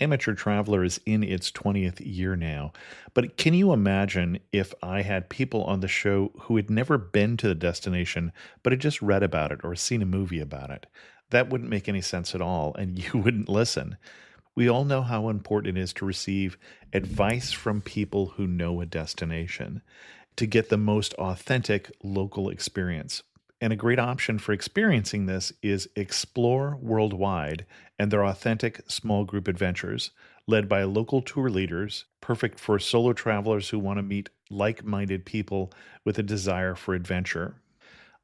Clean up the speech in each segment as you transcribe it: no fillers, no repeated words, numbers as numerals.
Amateur Traveler is in its 20th year now, but can you imagine if I had people on the show who had never been to the destination, but had just read about it or seen a movie about it? That wouldn't make any sense at all, and you wouldn't listen. We all know how important it is to receive advice from people who know a destination to get the most authentic local experience. And a great option for experiencing this is Explore Worldwide and their authentic small group adventures, led by local tour leaders, perfect for solo travelers who want to meet like minded people with a desire for adventure.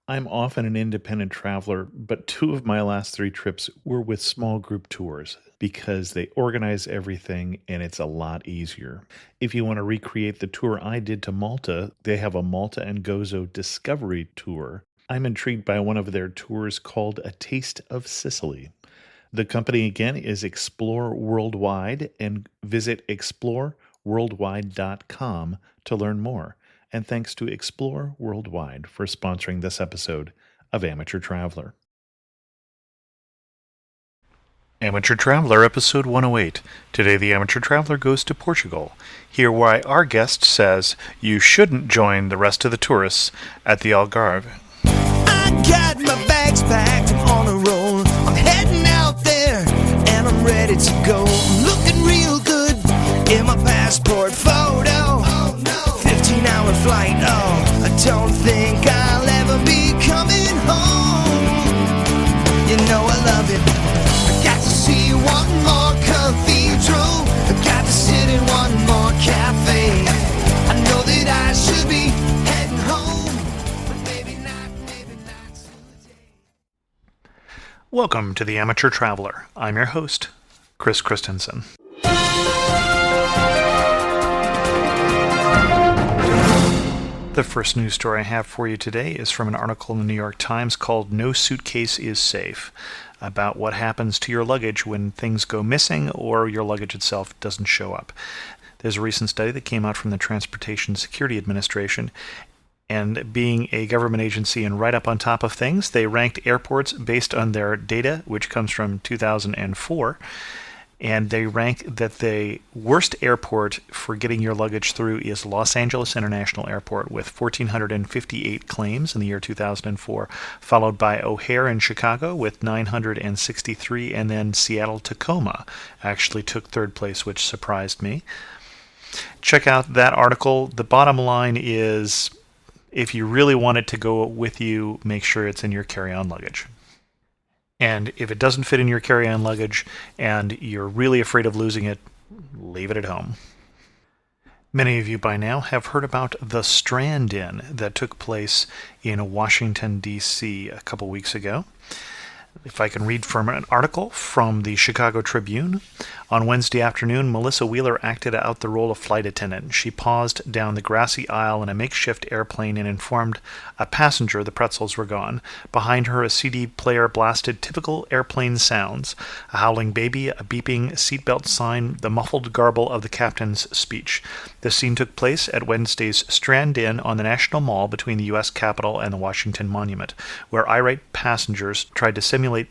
I'm often an independent traveler, but two of my last three trips were with small group tours because they organize everything and it's a lot easier. If you want to recreate the tour I did to Malta, they have a Malta and Gozo Discovery Tour. I'm intrigued by one of their tours called A Taste of Sicily. The company again is Explore Worldwide, and visit exploreworldwide.com to learn more. And thanks to Explore Worldwide for sponsoring this episode of Amateur Traveler. Amateur Traveler, episode 108. Today, the Amateur Traveler goes to Portugal. Hear why our guest says you shouldn't join the rest of the tourists at the Algarve. I got my bags packed, I'm on a roll. I'm heading out there, and I'm ready to go. I'm looking real good in my passport photo. 15-hour flight, I don't think I'll ever be coming home. You know I love it. I got to see one more cathedral. I got to sit in one more cafe. I know that I should be heading home, but maybe not today. Welcome to the Amateur Traveler. I'm your host, Chris Christensen. The first news story I have for you today is from an article in the New York Times called "No Suitcase is Safe," about what happens to your luggage when things go missing or your luggage itself doesn't show up. There's a recent study that came out from the Transportation Security Administration, and being a government agency and right up on top of things, they ranked airports based on their data, which comes from 2004. And they rank that the worst airport for getting your luggage through is Los Angeles International Airport with 1,458 claims in the year 2004, followed by O'Hare in Chicago with 963, and then Seattle-Tacoma actually took third place, which surprised me. Check out that article. The bottom line is, if you really want it to go with you, make sure it's in your carry-on luggage. And if it doesn't fit in your carry-on luggage and you're really afraid of losing it, leave it at home. Many of you by now have heard about the Strand-In that took place in Washington, D.C. a couple weeks ago. If I can read from an article from the Chicago Tribune. On Wednesday afternoon, Melissa Wheeler acted out the role of flight attendant. She paused down the grassy aisle in a makeshift airplane and informed a passenger the pretzels were gone. Behind her, a CD player blasted typical airplane sounds: a howling baby, a beeping seatbelt sign, the muffled garble of the captain's speech. The scene took place at Wednesday's Strand-In on the National Mall between the U.S. Capitol and the Washington Monument, where irate passengers tried to simulate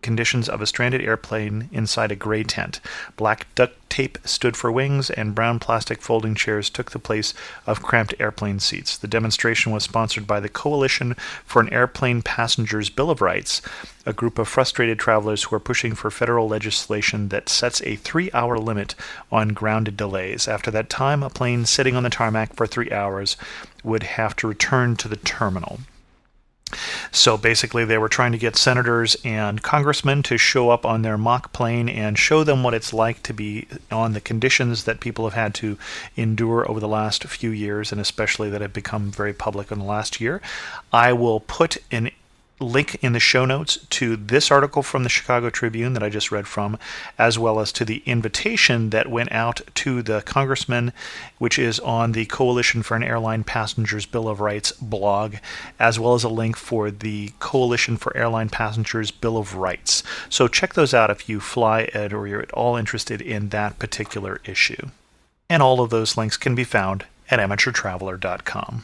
conditions of a stranded airplane inside a gray tent. Black duct tape stood for wings, and brown plastic folding chairs took the place of cramped airplane seats. The demonstration was sponsored by the Coalition for an Airplane Passenger's Bill of Rights, a group of frustrated travelers who are pushing for federal legislation that sets a 3-hour limit on grounded delays. After that time, a plane sitting on the tarmac for 3 hours would have to return to the terminal. So basically they were trying to get senators and congressmen to show up on their mock plane and show them what it's like to be on the conditions that people have had to endure over the last few years, and especially that have become very public in the last year. I will put an link in the show notes to this article from the Chicago Tribune that I just read from, as well as to the invitation that went out to the congressman, which is on the Coalition for an Airline Passengers Bill of Rights blog, as well as a link for the Coalition for Airline Passengers Bill of Rights. So check those out if you fly or you're at all interested in that particular issue. And all of those links can be found at amateurtraveler.com.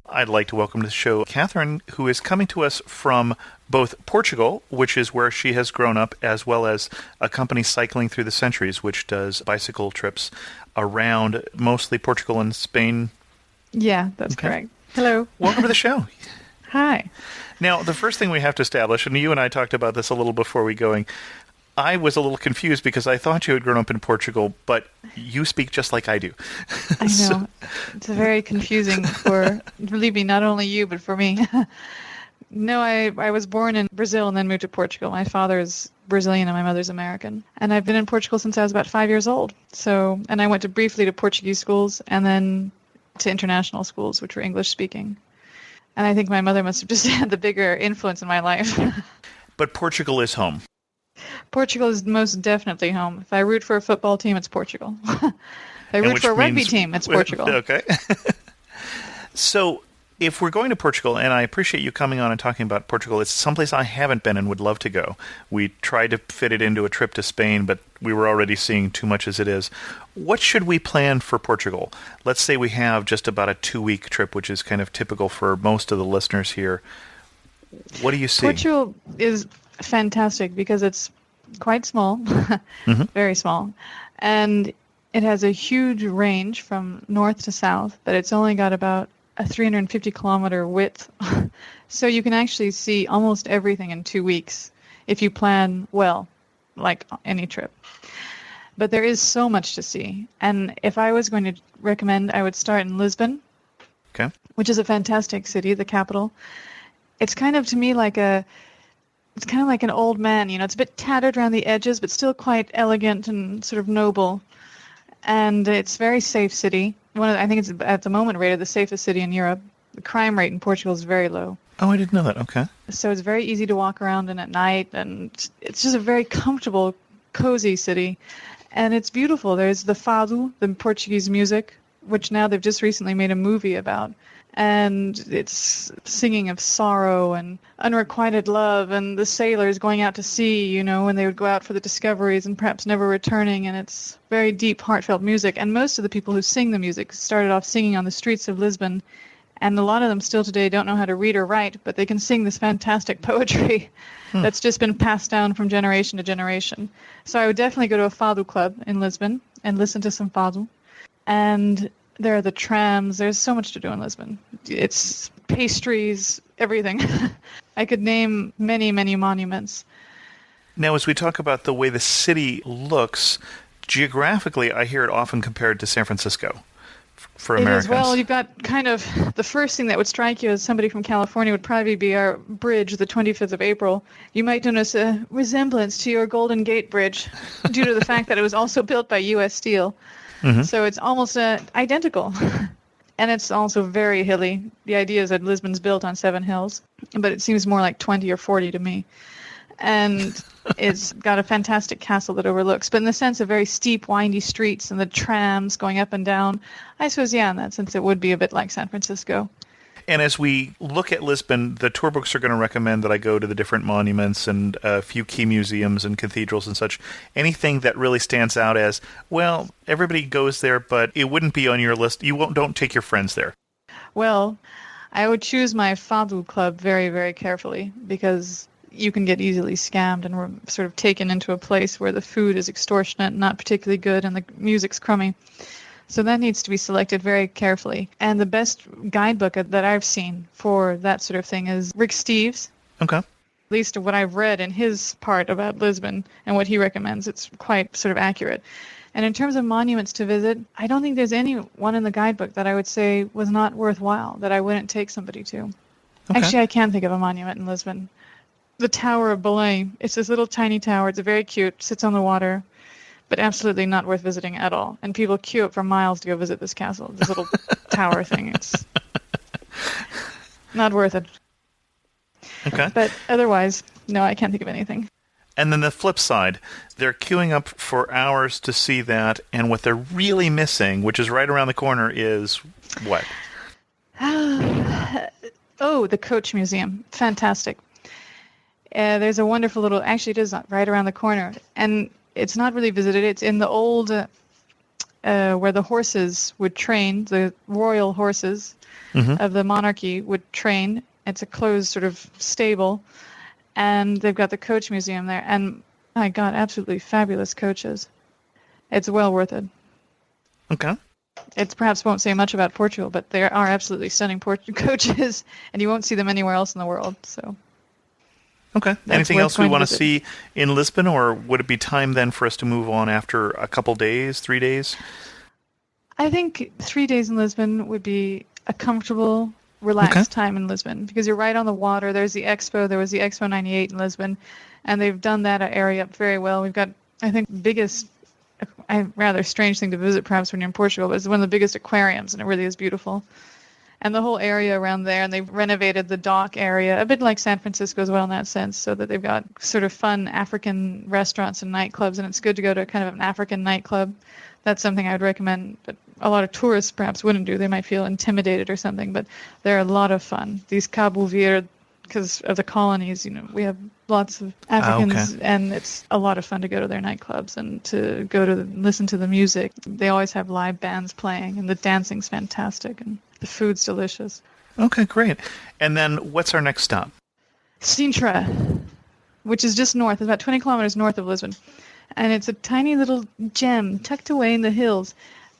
I'd like to welcome to the show Catherine, who is coming to us from both Portugal, which is where she has grown up, as well as a company Cycling Through the Centuries, which does bicycle trips around mostly Portugal and Spain. Yeah, that's correct. Hello. Welcome to the show. Hi. Now, the first thing we have to establish, and you and I talked about this a little before we going, I was a little confused because I thought you had grown up in Portugal, but you speak just like I do. I know. It's very confusing for, believe me, not only you, but for me. No, I was born in Brazil and then moved to Portugal. My father is Brazilian and my mother's American. And I've been in Portugal since I was about 5 years old. And I went briefly to Portuguese schools and then to international schools, which were English speaking. And I think my mother must have just had the bigger influence in my life. But Portugal is home. Portugal is most definitely home. If I root for a football team, it's Portugal. If I root for a rugby team, it's Portugal. Okay. So if we're going to Portugal, and I appreciate you coming on and talking about Portugal, it's someplace I haven't been and would love to go. We tried to fit it into a trip to Spain, but we were already seeing too much as it is. What should we plan for Portugal? Let's say we have just about a 2-week trip, which is kind of typical for most of the listeners here. What do you see? Portugal is fantastic because it's quite small, very small, and it has a huge range from north to south, but it's only got about a 350-kilometer width, so you can actually see almost everything in 2 weeks if you plan well, like any trip. But there is so much to see, and if I was going to recommend, I would start in Lisbon, which is a fantastic city, the capital. It's kind of, to me, it's kind of like an old man, it's a bit tattered around the edges, but still quite elegant and sort of noble. And it's a very safe city. I think it's at the moment rated the safest city in Europe. The crime rate in Portugal is very low. Oh, I didn't know that. Okay. So it's very easy to walk around in at night, and it's just a very comfortable, cozy city. And it's beautiful. There's the fado, the Portuguese music, which now they've just recently made a movie about. And it's singing of sorrow and unrequited love and the sailors going out to sea, when they would go out for the discoveries and perhaps never returning. And it's very deep, heartfelt music. And most of the people who sing the music started off singing on the streets of Lisbon. And a lot of them still today don't know how to read or write, but they can sing this fantastic poetry that's just been passed down from generation to generation. So I would definitely go to a fado club in Lisbon and listen to some fado. And there are the trams. There's so much to do in Lisbon. It's pastries, everything. I could name many, many monuments. Now, as we talk about the way the city looks, geographically, I hear it often compared to San Francisco for Americans. It is. Well, you've got kind of the first thing that would strike you as somebody from California would probably be our bridge, the 25th of April. You might notice a resemblance to your Golden Gate Bridge due to the fact that it was also built by U.S. Steel. So it's almost identical. And it's also very hilly. The idea is that Lisbon's built on 7 hills, but it seems more like 20 or 40 to me. And it's got a fantastic castle that overlooks, but in the sense of very steep, windy streets and the trams going up and down, I suppose, in that sense, it would be a bit like San Francisco. And as we look at Lisbon, the tour books are going to recommend that I go to the different monuments and a few key museums and cathedrals and such. Anything that really stands out as, well, everybody goes there, but it wouldn't be on your list. Don't take your friends there. Well, I would choose my fado club very, very carefully because you can get easily scammed and sort of taken into a place where the food is extortionate, not particularly good, and the music's crummy. So that needs to be selected very carefully. And the best guidebook that I've seen for that sort of thing is Rick Steves. Okay. At least what I've read in his part about Lisbon and what he recommends, it's quite sort of accurate. And in terms of monuments to visit, I don't think there's any one in the guidebook that I would say was not worthwhile, that I wouldn't take somebody to. Okay. Actually, I can think of a monument in Lisbon. The Tower of Belém. It's this little tiny tower. It's very cute. Sits on the water. But absolutely not worth visiting at all. And people queue up for miles to go visit this castle, this little tower thing. It's not worth it. Okay. But otherwise, no, I can't think of anything. And then the flip side, they're queuing up for hours to see that, and what they're really missing, which is right around the corner, is what? Oh, the Coach Museum. Fantastic. There's a wonderful little, actually it is right around the corner, and it's not really visited. It's in the old where the horses would train, the royal horses of the monarchy would train. It's a closed sort of stable, and they've got the coach museum there. And my God, absolutely fabulous coaches. It's well worth it. Okay. It perhaps won't say much about Portugal, but there are absolutely stunning coaches, and you won't see them anywhere else in the world. So. Okay. That's Anything worth else we going to want to visit. see in Lisbon, or would it be time then for us to move on after a couple days, 3 days? I think 3 days in Lisbon would be a comfortable, relaxed time in Lisbon because you're right on the water. There's the expo. There was the Expo 98 in Lisbon, and they've done that area up very well. We've got, I think, biggest, a rather strange thing to visit perhaps when you're in Portugal, but it's one of the biggest aquariums, and it really is beautiful. And the whole area around there, and they've renovated the dock area, a bit like San Francisco as well in that sense, so that they've got sort of fun African restaurants and nightclubs, and it's good to go to kind of an African nightclub. That's something I would recommend, but a lot of tourists perhaps wouldn't do. They might feel intimidated or something, but they're a lot of fun. These Cabo Verde, because of the colonies, we have lots of Africans, and it's a lot of fun to go to their nightclubs and to go to listen to the music. They always have live bands playing, and the dancing's fantastic, and the food's delicious. Okay, great. And then what's our next stop? Sintra, which is just north, about 20 kilometers north of Lisbon. And it's a tiny little gem tucked away in the hills.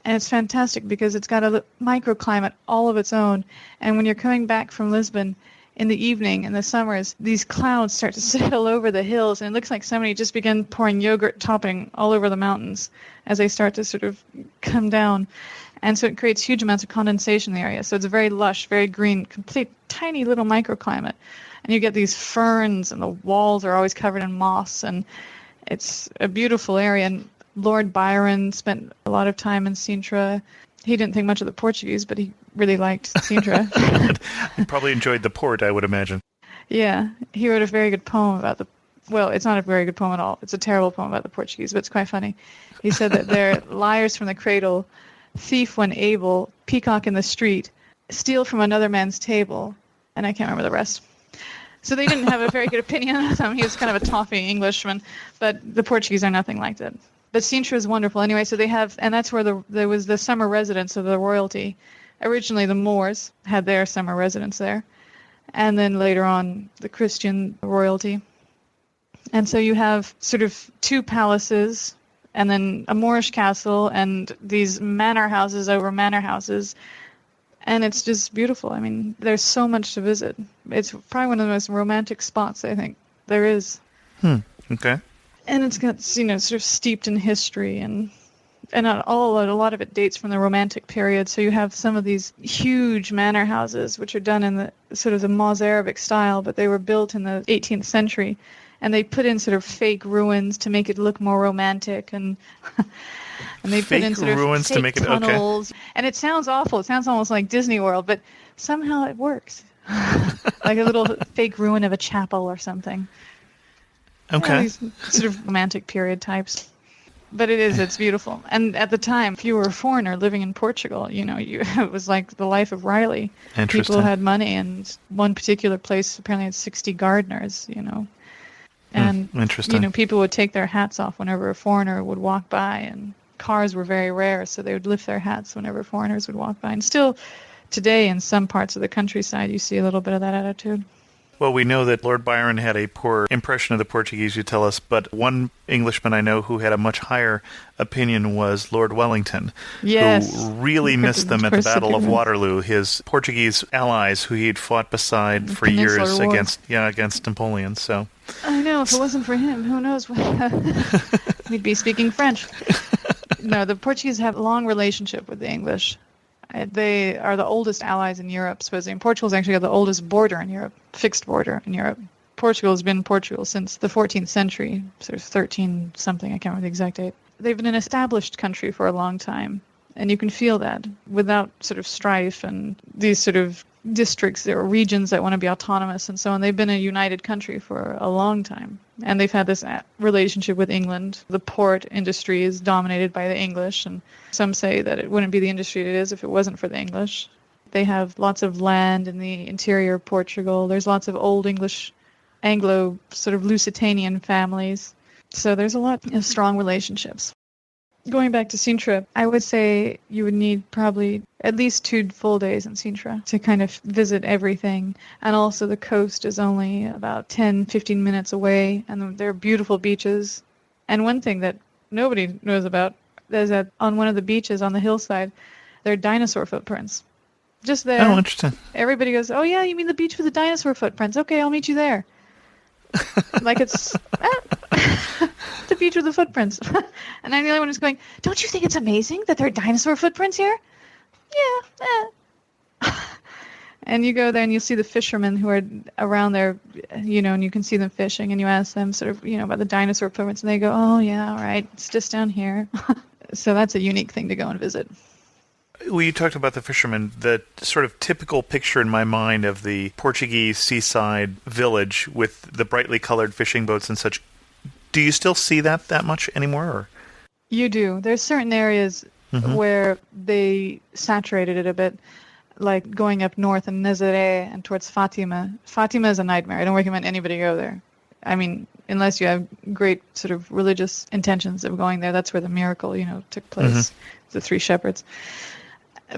And it's fantastic because it's got a microclimate all of its own. And when you're coming back from Lisbon in the evening, in the summers, these clouds start to settle over the hills. And it looks like somebody just began pouring yogurt topping all over the mountains as they start to sort of come down. And so it creates huge amounts of condensation in the area. So it's a very lush, very green, complete tiny little microclimate. And you get these ferns, and the walls are always covered in moss. And it's a beautiful area. And Lord Byron spent a lot of time in Sintra. He didn't think much of the Portuguese, but he really liked Sintra. You probably enjoyed the port, I would imagine. Yeah. He wrote a very good poem about well, it's not a very good poem at all. It's a terrible poem about the Portuguese, but it's quite funny. He said that they're liars from the cradle, thief when able, peacock in the street, steal from another man's table, and I can't remember the rest. So they didn't have a very good opinion of him. He was kind of a toffee Englishman, but the Portuguese are nothing like that. But Sintra is wonderful anyway. So they have, and that's where there was the summer residence of the royalty. Originally, the Moors had their summer residence there, and then later on, the Christian royalty. And so you have sort of two palaces, and then a Moorish castle, and these manor houses over manor houses. And it's just beautiful. I mean, there's so much to visit. It's probably one of the most romantic spots, I think, there is. Okay. And it's got, sort of steeped in history, and a lot of it dates from the Romantic period. So you have some of these huge manor houses, which are done in the sort of the Mozarabic style, but they were built in the 18th century. And they put in sort of fake ruins to make it look more romantic, and they put in sort of ruins fake to make it tunnels. Okay. And it sounds awful. It sounds almost like Disney World, but somehow it works. Like a little fake ruin of a chapel or something. Okay. These sort of romantic period types. But it's beautiful. And at the time, if you were a foreigner living in Portugal, it was like the life of Riley. Interesting. People had money, and one particular place apparently had 60 gardeners, And, interesting. People would take their hats off whenever a foreigner would walk by, and cars were very rare, so they would lift their hats whenever foreigners would walk by. And still today, in some parts of the countryside, you see a little bit of that attitude. Well, we know that Lord Byron had a poor impression of the Portuguese, you tell us, but one Englishman I know who had a much higher opinion was Lord Wellington, yes, who really missed them at the Battle of Waterloo, his Portuguese allies who he'd fought beside for years against Napoleon. So I know, if it wasn't for him, who knows? We'd be speaking French. No, the Portuguese have a long relationship with the English. They are the oldest allies in Europe, supposedly. And Portugal's actually got the oldest border in Europe, fixed border in Europe. Portugal has been Portugal since the 14th century, sort of 13-something, I can't remember the exact date. They've been an established country for a long time, and you can feel that without sort of strife and these sort of districts or regions that want to be autonomous and so on. They've been a united country for a long time, and they've had this relationship with England. The port industry is dominated by the English, and some say that it wouldn't be the industry it is if it wasn't for the English. They have lots of land in the interior of Portugal. There's lots of old English, Anglo sort of Lusitanian families. So there's a lot of strong relationships. Going back to Sintra, I would say you would need probably at least 2 full days in Sintra to kind of visit everything. And also the coast is only about 10, 15 minutes away, and there are beautiful beaches. And one thing that nobody knows about is that on one of the beaches on the hillside, there are dinosaur footprints. Just there. Oh, interesting. Everybody goes, oh yeah, you mean the beach with the dinosaur footprints? Okay, I'll meet you there. Like it's the beach with the footprints. And I'm the only one who's going, don't you think it's amazing that there are dinosaur footprints here? Yeah. And you go there and you see the fishermen who are around there, you know, and you can see them fishing, and you ask them sort of, you know, about the dinosaur footprints, and they go, oh yeah, all right, it's just down here. So that's a unique thing to go and visit. Well, you talked about the fishermen. The sort of typical picture in my mind of the Portuguese seaside village with the brightly colored fishing boats and such. Do you still see that much anymore? Or? You do. There's certain areas where they saturated it a bit, like going up north in Nazaré and towards Fatima. Fatima is a nightmare. I don't recommend anybody go there. I mean, unless you have great sort of religious intentions of going there. That's where the miracle, you know, took place. The 3 shepherds.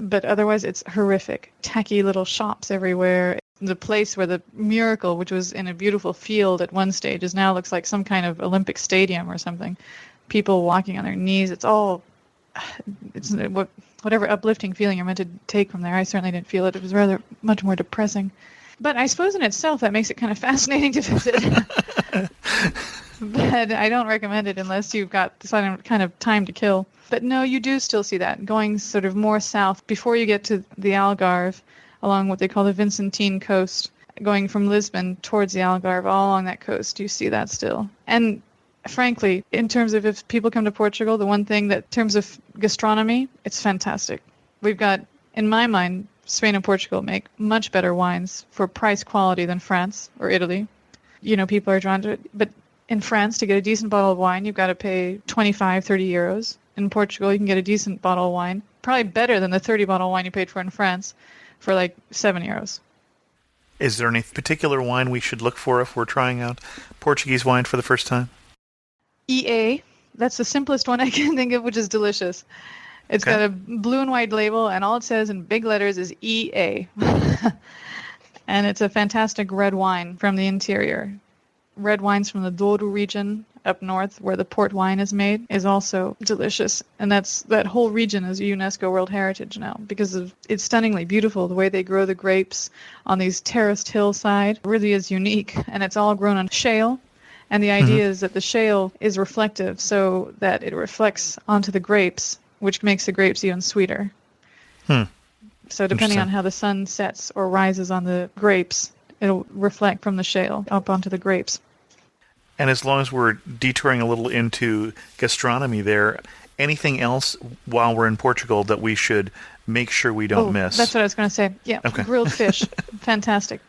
But otherwise, it's horrific. Tacky little shops everywhere. The place where the miracle, which was in a beautiful field at one stage, is now looks like some kind of Olympic stadium or something. People walking on their knees. It's whatever uplifting feeling you're meant to take from there. I certainly didn't feel it. It was rather much more depressing. But I suppose in itself that makes it kind of fascinating to visit. But I don't recommend it unless you've got some kind of time to kill. But no, you do still see that. Going sort of more south, before you get to the Algarve, along what they call the Vincentine coast, going from Lisbon towards the Algarve, all along that coast, you see that still. And frankly, in terms of if people come to Portugal, the one thing that, in terms of gastronomy, it's fantastic. We've got, in my mind, Spain and Portugal make much better wines for price quality than France or Italy. You know, people are drawn to it. But in France, to get a decent bottle of wine, you've got to pay 25, 30 euros. In Portugal, you can get a decent bottle of wine, probably better than the 30 bottle wine you paid for in France, for like 7 euros. Is there any particular wine we should look for if we're trying out Portuguese wine for the first time? EA, that's the simplest one I can think of, which is delicious. It's got a blue and white label, and all it says in big letters is EA. And it's a fantastic red wine from the interior. Red wines from the Douro region up north, where the port wine is made, is also delicious. And that whole region is UNESCO World Heritage now because it's stunningly beautiful. The way they grow the grapes on these terraced hillside really is unique, and it's all grown on shale. And the idea is that the shale is reflective, so that it reflects onto the grapes, which makes the grapes even sweeter. So depending on how the sun sets or rises on the grapes, it'll reflect from the shale up onto the grapes. And as long as we're detouring a little into gastronomy there, anything else while we're in Portugal that we should make sure we don't miss? That's what I was going to say. Yeah, okay. Grilled fish. Fantastic.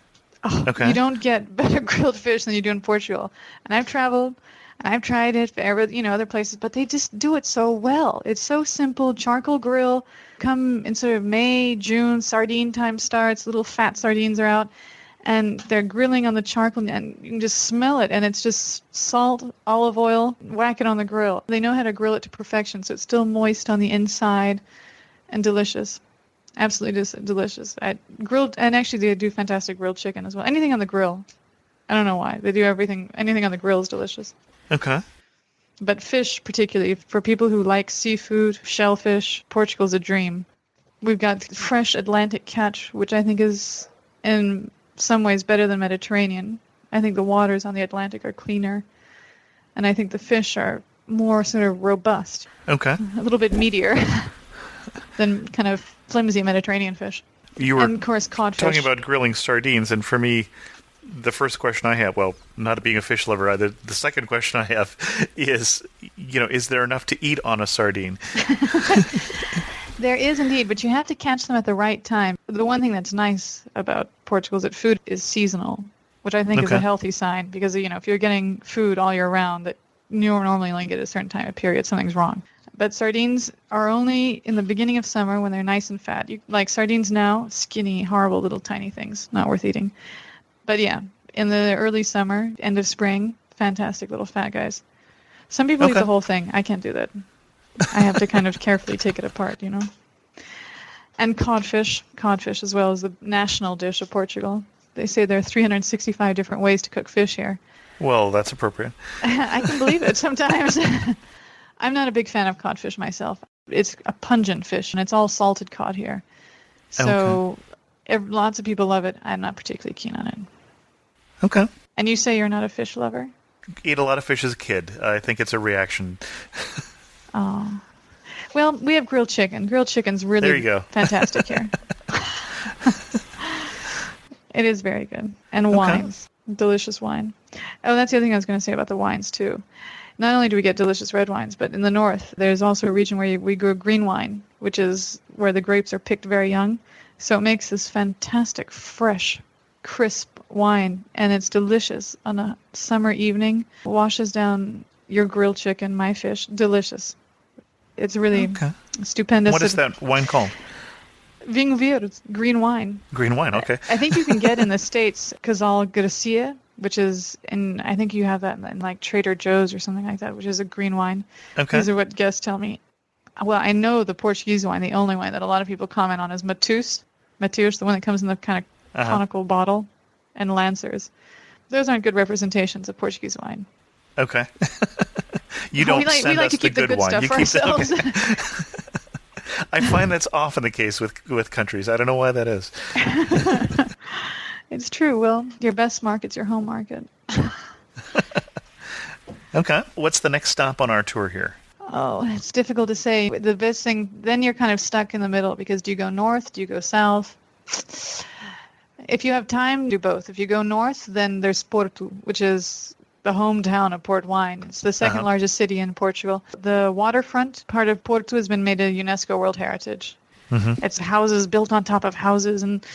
You don't get better grilled fish than you do in Portugal. And I've traveled, and I've tried it for other places, but they just do it so well. It's so simple. Charcoal grill. Come in sort of May, June, sardine time starts. Little fat sardines are out. And they're grilling on the charcoal, and you can just smell it. And it's just salt, olive oil, whack it on the grill. They know how to grill it to perfection, so it's still moist on the inside and delicious. Absolutely just delicious. Grilled, and actually they do fantastic grilled chicken as well. Anything on the grill. I don't know why. They do everything. Anything on the grill is delicious. Okay. But fish, particularly, for people who like seafood, shellfish, Portugal's a dream. We've got fresh Atlantic catch, which I think is in some ways better than Mediterranean. I think the waters on the Atlantic are cleaner, and I think the fish are more sort of robust. Okay. A little bit meatier than kind of flimsy Mediterranean fish. You were, and of course, codfish. Talking about grilling sardines, and for me, the first question I have, well, not being a fish lover either, the second question I have is, is there enough to eat on a sardine? There is indeed, but you have to catch them at the right time. The one thing that's nice about Portugal is that food is seasonal, which I think is a healthy sign, because, if you're getting food all year round that you normally only get at a certain time of period, something's wrong. But sardines are only in the beginning of summer when they're nice and fat. Like sardines now, skinny, horrible little tiny things, not worth eating. But yeah, in the early summer, end of spring, fantastic little fat guys. Some people eat the whole thing. I can't do that. I have to kind of carefully take it apart, you know. And codfish as well is the national dish of Portugal. They say there are 365 different ways to cook fish here. Well, that's appropriate. I can believe it sometimes. I'm not a big fan of codfish myself. It's a pungent fish, and it's all salted cod here. So lots of people love it. I'm not particularly keen on it. Okay. And you say you're not a fish lover? Eat a lot of fish as a kid. I think it's a reaction. Oh. Well, we have grilled chicken. Grilled chicken's really There you go. fantastic here. It is very good. And wines. Delicious wine. Oh, that's the other thing I was going to say about the wines, too. Not only do we get delicious red wines, but in the north, there's also a region where we grow green wine, which is where the grapes are picked very young. So it makes this fantastic, fresh, crisp wine, and it's delicious on a summer evening. Washes down your grilled chicken, my fish. Delicious. It's really stupendous. What is that wine called? Vinho verde, green wine. Green wine, okay. I think you can get in the States Casal Gracia, which is I think you have that in like Trader Joe's or something like that, which is a green wine. Okay. These are what guests tell me. Well, I know the Portuguese wine, the only wine that a lot of people comment on is Mateus. Mateus, the one that comes in the kind of conical bottle, and Lancers. Those aren't good representations of Portuguese wine. Okay. You don't send us the good wine. Stuff you for keep ourselves. I find that's often the case with countries. I don't know why that is. It's true, Will. Your best market's your home market. Okay. What's the next stop on our tour here? Oh, it's difficult to say. The best thing, then you're kind of stuck in the middle because do you go north? Do you go south? If you have time, do both. If you go north, then there's Porto, which is the hometown of port wine. It's the second largest city in Portugal. The waterfront part of Porto has been made a UNESCO World Heritage. Mm-hmm. It's houses built on top of houses and,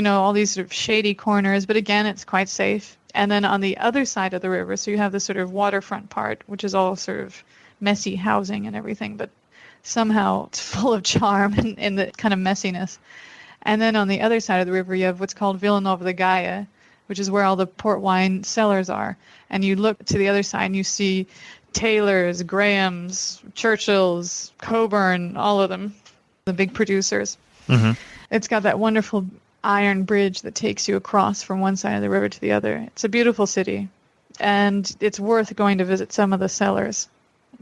all these sort of shady corners. But again, it's quite safe. And then on the other side of the river, so you have the sort of waterfront part, which is all sort of messy housing and everything, but somehow it's full of charm and the kind of messiness. And then on the other side of the river, you have what's called Vila Nova de Gaia, which is where all the port wine cellars are. And you look to the other side and you see Taylor's, Graham's, Churchill's, Coburn, all of them, the big producers. Mm-hmm. It's got that wonderful iron bridge that takes you across from one side of the river to the other. It's a beautiful city. And it's worth going to visit some of the cellars,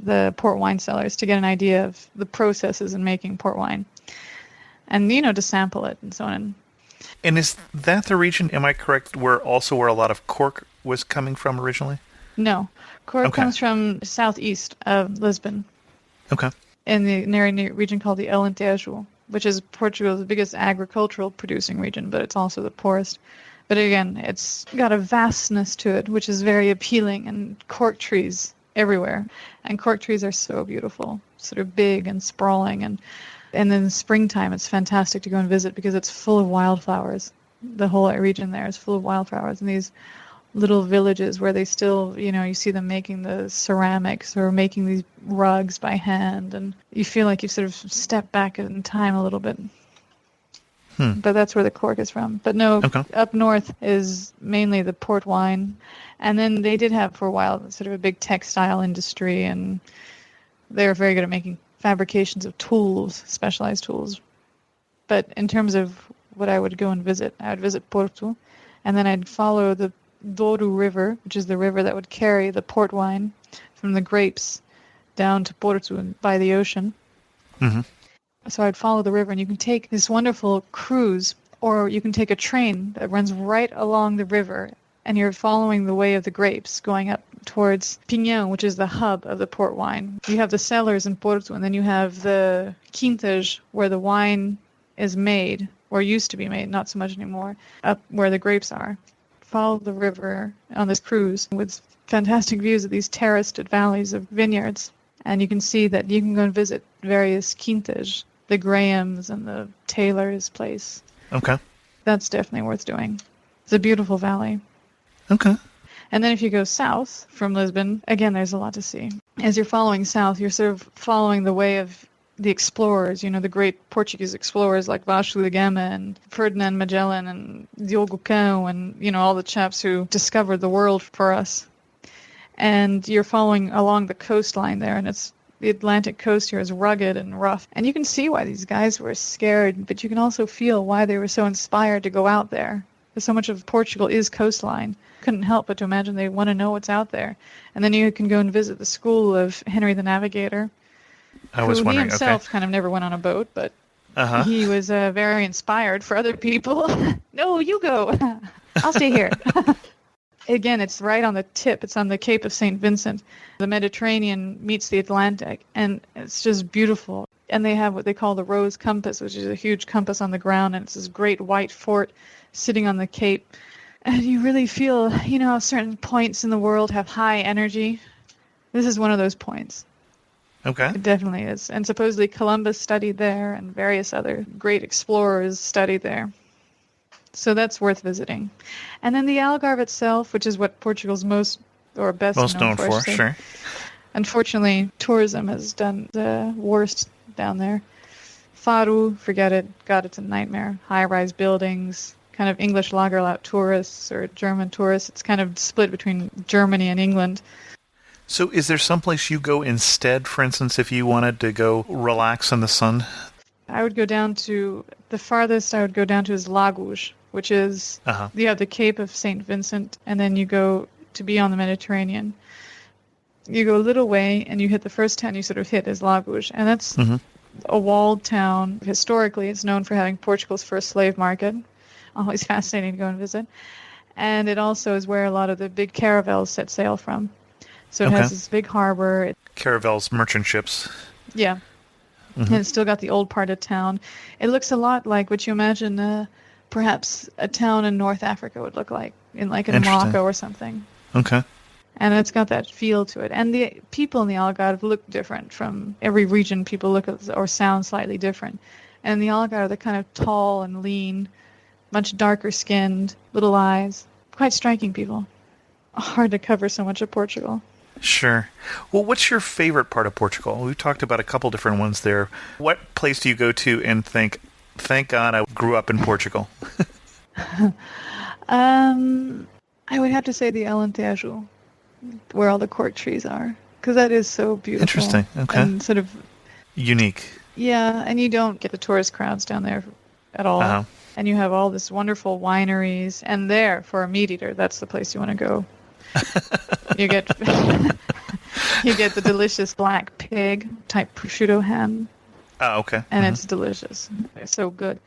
the port wine cellars, to get an idea of the processes in making port wine. And, to sample it and so on. And is that the region, am I correct, where a lot of cork was coming from originally? No. Cork comes from southeast of Lisbon. Okay. In the region called the Alentejo, which is Portugal's biggest agricultural producing region, but it's also the poorest. But again, it's got a vastness to it, which is very appealing, and cork trees everywhere. And cork trees are so beautiful, sort of big and sprawling, and in the springtime, it's fantastic to go and visit because it's full of wildflowers. The whole region there is full of wildflowers and these little villages where they still, you see them making the ceramics or making these rugs by hand, and you feel like you sort of step back in time a little bit. But that's where the cork is from. But no, up north is mainly the port wine. And then they did have for a while sort of a big textile industry, and they were very good at making fabrications of tools, specialized tools. But in terms of what I would go and visit, I would visit Porto, and then I'd follow the Douro River, which is the river that would carry the port wine from the grapes down to Porto and by the ocean. Mm-hmm. So I'd follow the river, and you can take this wonderful cruise, or you can take a train that runs right along the river, and you're following the way of the grapes going up towards Pinhão, which is the hub of the port wine. You have the cellars in Porto, and then you have the quintas where the wine is made, or used to be made, not so much anymore, up where the grapes are. Follow the river on this cruise with fantastic views of these terraced valleys of vineyards. And you can see that you can go and visit various quintas, the Grahams and the Taylor's place. Okay. That's definitely worth doing. It's a beautiful valley. Okay. And then if you go south from Lisbon, again, there's a lot to see. As you're following south, you're sort of following the way of the explorers, the great Portuguese explorers like Vasco da Gama and Ferdinand Magellan and Diogo Cão and, all the chaps who discovered the world for us. And you're following along the coastline there, and it's The Atlantic coast here is rugged and rough. And you can see why these guys were scared, but you can also feel why they were so inspired to go out there. Because so much of Portugal is coastline. Couldn't help but to imagine they want to know what's out there. And then you can go and visit the school of Henry the Navigator. I was wondering, He himself okay. kind of never went on a boat, but Uh-huh. he was very inspired for other people. No, you go. I'll stay here. Again, it's right on the tip. It's on the Cape of St. Vincent. The Mediterranean meets the Atlantic, and it's just beautiful. And they have what they call the Rose Compass, which is a huge compass on the ground, and it's this great white fort sitting on the cape. And you really feel, how certain points in the world have high energy. This is one of those points. Okay. It definitely is. And supposedly Columbus studied there, and various other great explorers studied there. So that's worth visiting. And then the Algarve itself, which is what Portugal's most best Known for, I for, should say. sure. Unfortunately, tourism has done the worst down there. Faro, forget it. God, it's a nightmare. High-rise buildings, kind of English lagerlout tourists or German tourists. It's kind of split between Germany and England. So is there someplace you go instead, for instance, if you wanted to go relax in the sun? I would go down to, the farthest I would go down to is Lagos, which is, you have the Cape of St. Vincent, and then you go to be on the Mediterranean. You go a little way, and you hit the first town you sort of hit is Lagos, and that's a walled town. Historically, it's known for having Portugal's first slave market. Always fascinating to go and visit. And it also is where a lot of the big caravels set sail from. So it has this big harbor. Caravels, merchant ships. Yeah. And it's still got the old part of town. It looks a lot like what you imagine perhaps a town in North Africa would look like, in Morocco or something. Okay. And it's got that feel to it. And the people in the Algarve look different from every region. People look or sound slightly different. And the Algarve, they're kind of tall and lean, much darker skinned, little eyes. Quite striking people. Hard to cover so much of Portugal. Sure. Well, what's your favorite part of Portugal? We've talked about a couple different ones there. What place do you go to and think, thank God I grew up in Portugal? I would have to say the Alentejo, where all the cork trees are, because that is so beautiful. Interesting. Okay. And sort of unique. Yeah, and you don't get the tourist crowds down there at all. And you have all this wonderful wineries, and there, for a meat eater, that's the place you want to go. You get you get the delicious black pig type prosciutto ham. Oh, okay. And it's delicious. It's so good.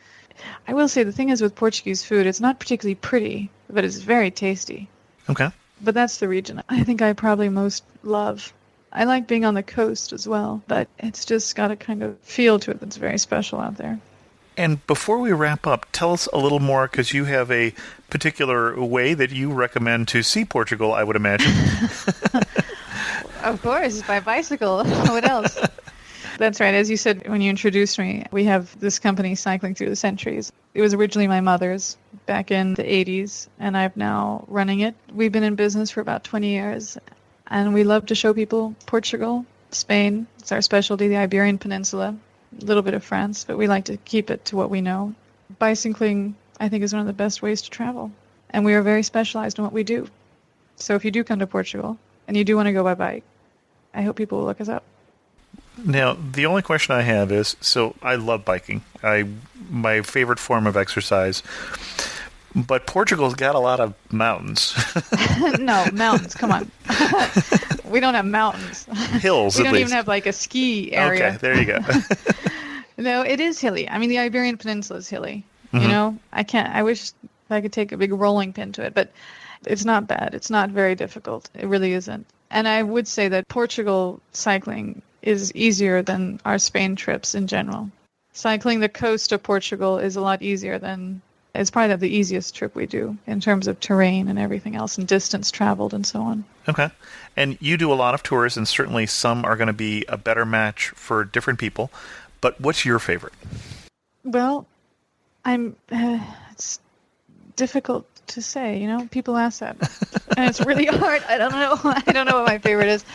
I will say the thing is with Portuguese food, it's not particularly pretty, but it's very tasty. Okay. But that's the region I think I probably most love. I like being on the coast as well, but it's just got a kind of feel to it that's very special out there. And before we wrap up, tell us a little more, because you have a particular way that you recommend to see Portugal, I would imagine. Of course, by bicycle. What else? That's right. As you said when you introduced me, we have this company, Cycling Through the Centuries. It was originally my mother's back in the 80s, and I'm now running it. We've been in business for about 20 years, and we love to show people Portugal, Spain. It's our specialty, the Iberian Peninsula. A little bit of France, but we like to keep it to what we know. Bicycling, I think, is one of the best ways to travel, and we are very specialized in what we do. So if you do come to Portugal and you do want to go by bike, I hope people will look us up. Now, the only question I have is, so I love biking. My favorite form of exercise. But Portugal's got a lot of mountains. No, mountains, come on. We don't have mountains. Hills, we at don't least. even have like a ski area. Okay, there you go. No, it is hilly. I mean, the Iberian Peninsula is hilly. You know, I wish I could take a big rolling pin to it, but it's not bad. It's not very difficult. It really isn't. And I would say that Portugal cycling is easier than our Spain trips in general. Cycling the coast of Portugal is a lot easier than, it's probably the easiest trip we do in terms of terrain and everything else and distance traveled and so on. Okay. And you do a lot of tours, and certainly some are going to be a better match for different people. But what's your favorite? Well, it's difficult to say, people ask that. And it's really hard. I don't know what my favorite is.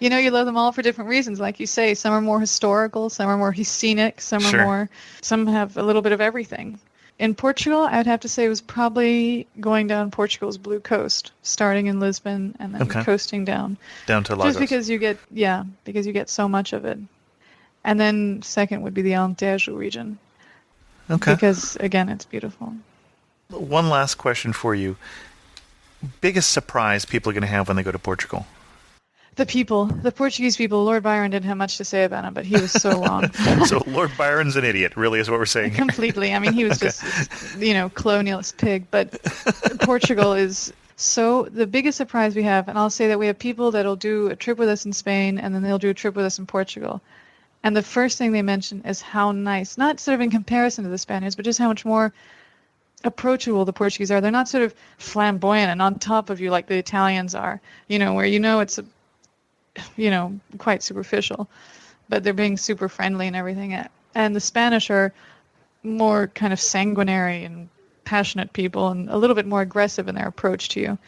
You love them all for different reasons. Like you say, some are more historical, some are more scenic, some have a little bit of everything. In Portugal, I'd have to say it was probably going down Portugal's blue coast, starting in Lisbon and then Okay. coasting down. Down to Lagos. Just because because you get so much of it. And then second would be the Alentejo region, Okay. because again, it's beautiful. One last question for you. Biggest surprise people are going to have when they go to Portugal? The Portuguese people, Lord Byron didn't have much to say about him, but he was so wrong. So Lord Byron's an idiot, really, is what we're saying. Completely. I mean, he was just, colonialist pig. But Portugal is the biggest surprise we have, and I'll say that we have people that'll do a trip with us in Spain, and then they'll do a trip with us in Portugal. And the first thing they mention is how nice, not sort of in comparison to the Spaniards, but just how much more approachable the Portuguese are. They're not sort of flamboyant and on top of you like the Italians are, where it's quite superficial, but they're being super friendly and everything. And the Spanish are more kind of sanguinary and passionate people and a little bit more aggressive in their approach to you.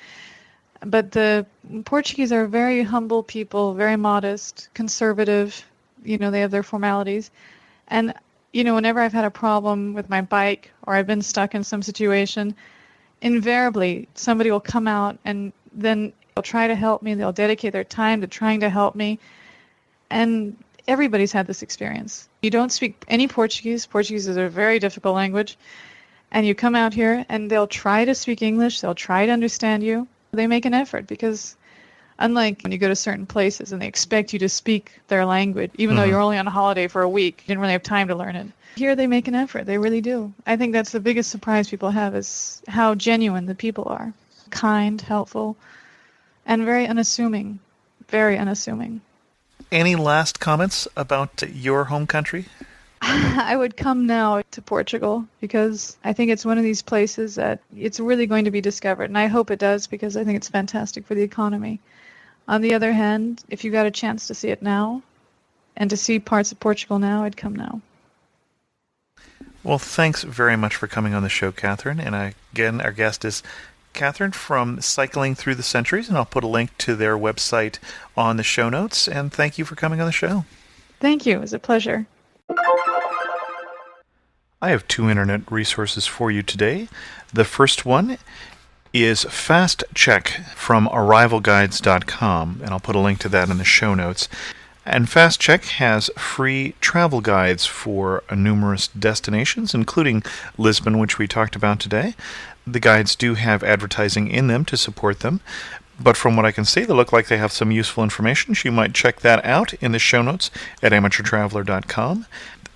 But the Portuguese are very humble people, very modest, conservative. They have their formalities. And, whenever I've had a problem with my bike or I've been stuck in some situation, invariably somebody will come out and then they'll try to help me. They'll dedicate their time to trying to help me. And everybody's had this experience. You don't speak any Portuguese. Portuguese is a very difficult language. And you come out here and they'll try to speak English. They'll try to understand you. They make an effort because unlike when you go to certain places and they expect you to speak their language, even though you're only on a holiday for a week, you didn't really have time to learn it. Here they make an effort. They really do. I think that's the biggest surprise people have is how genuine the people are. Kind, helpful, and very unassuming. Very unassuming. Any last comments about your home country? I would come now to Portugal because I think it's one of these places that it's really going to be discovered. And I hope it does because I think it's fantastic for the economy. On the other hand, if you got a chance to see it now and to see parts of Portugal now, I'd come now. Well, thanks very much for coming on the show, Catherine. And again, our guest is Catherine from Cycling Through the Centuries, and I'll put a link to their website on the show notes. And thank you for coming on the show. Thank you. It was a pleasure. I have 2 internet resources for you today. The first one is Fast Check from arrivalguides.com, and I'll put a link to that in the show notes. And Fast Check has free travel guides for numerous destinations, including Lisbon, which we talked about today. The guides do have advertising in them to support them, but from what I can see, they look like they have some useful information. So you might check that out in the show notes at amateurtraveler.com.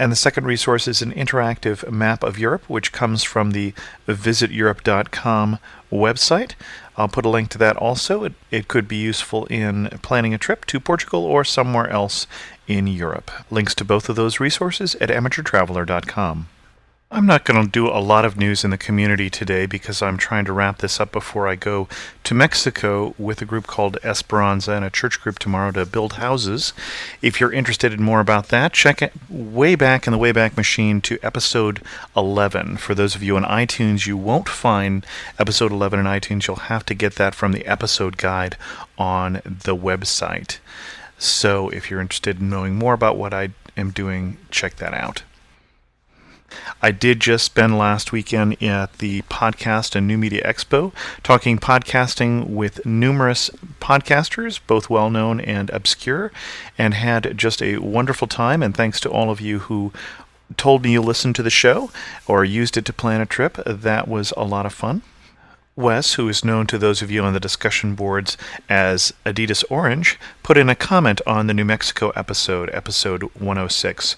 And the second resource is an interactive map of Europe, which comes from the visiteurope.com website. I'll put a link to that also. It could be useful in planning a trip to Portugal or somewhere else in Europe. Links to both of those resources at amateurtraveler.com. I'm not going to do a lot of news in the community today because I'm trying to wrap this up before I go to Mexico with a group called Esperanza and a church group tomorrow to build houses. If you're interested in more about that, check it way back in the Wayback Machine to episode 11. For those of you on iTunes, you won't find episode 11 in iTunes. You'll have to get that from the episode guide on the website. So if you're interested in knowing more about what I am doing, check that out. I did just spend last weekend at the Podcast and New Media Expo talking podcasting with numerous podcasters, both well-known and obscure, and had just a wonderful time. And thanks to all of you who told me you listened to the show or used it to plan a trip. That was a lot of fun. Wes, who is known to those of you on the discussion boards as Adidas Orange, put in a comment on the New Mexico episode 106.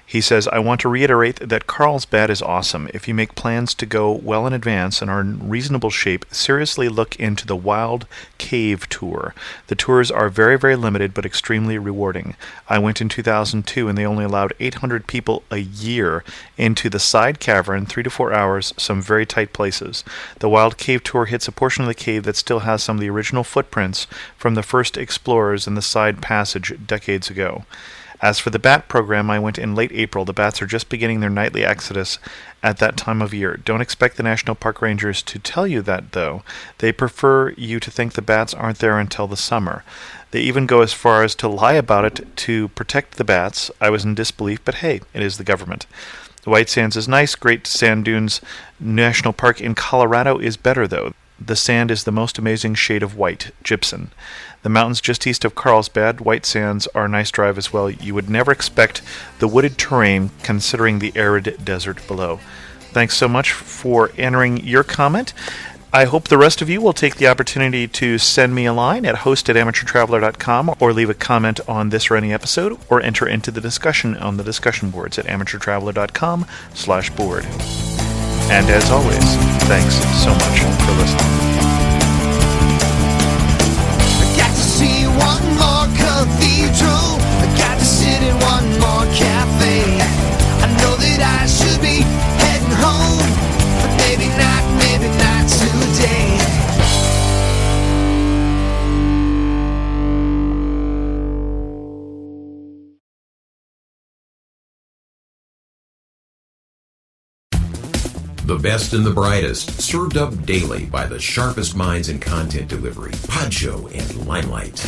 He says, I want to reiterate that Carlsbad is awesome. If you make plans to go well in advance and are in reasonable shape, seriously look into the Wild Cave Tour. The tours are very, very limited but extremely rewarding. I went in 2002 and they only allowed 800 people a year into the side cavern, 3 to 4 hours, some very tight places. The Wild Cave Tour hits a portion of the cave that still has some of the original footprints from the first explorers in the side passage decades ago. As for the bat program, I went in late April. The bats are just beginning their nightly exodus at that time of year. Don't expect the National Park Rangers to tell you that, though. They prefer you to think the bats aren't there until the summer. They even go as far as to lie about it to protect the bats. I was in disbelief, but hey, it is the government. The White Sands is nice. Great Sand Dunes National Park in Colorado is better, though. The sand is the most amazing shade of white, gypsum. The mountains just east of Carlsbad, White Sands, are a nice drive as well. You would never expect the wooded terrain considering the arid desert below. Thanks so much for entering your comment. I hope the rest of you will take the opportunity to send me a line at host@amateurtraveler.com or leave a comment on this or any episode or enter into the discussion on the discussion boards at amateurtraveler.com/board. And as always, thanks so much for listening. I got to see one more cathedral. I got to sit in one more cafe. I know that I should be heading home, but maybe not today. The best and the brightest, served up daily by the sharpest minds in content delivery, Podshow and Limelight.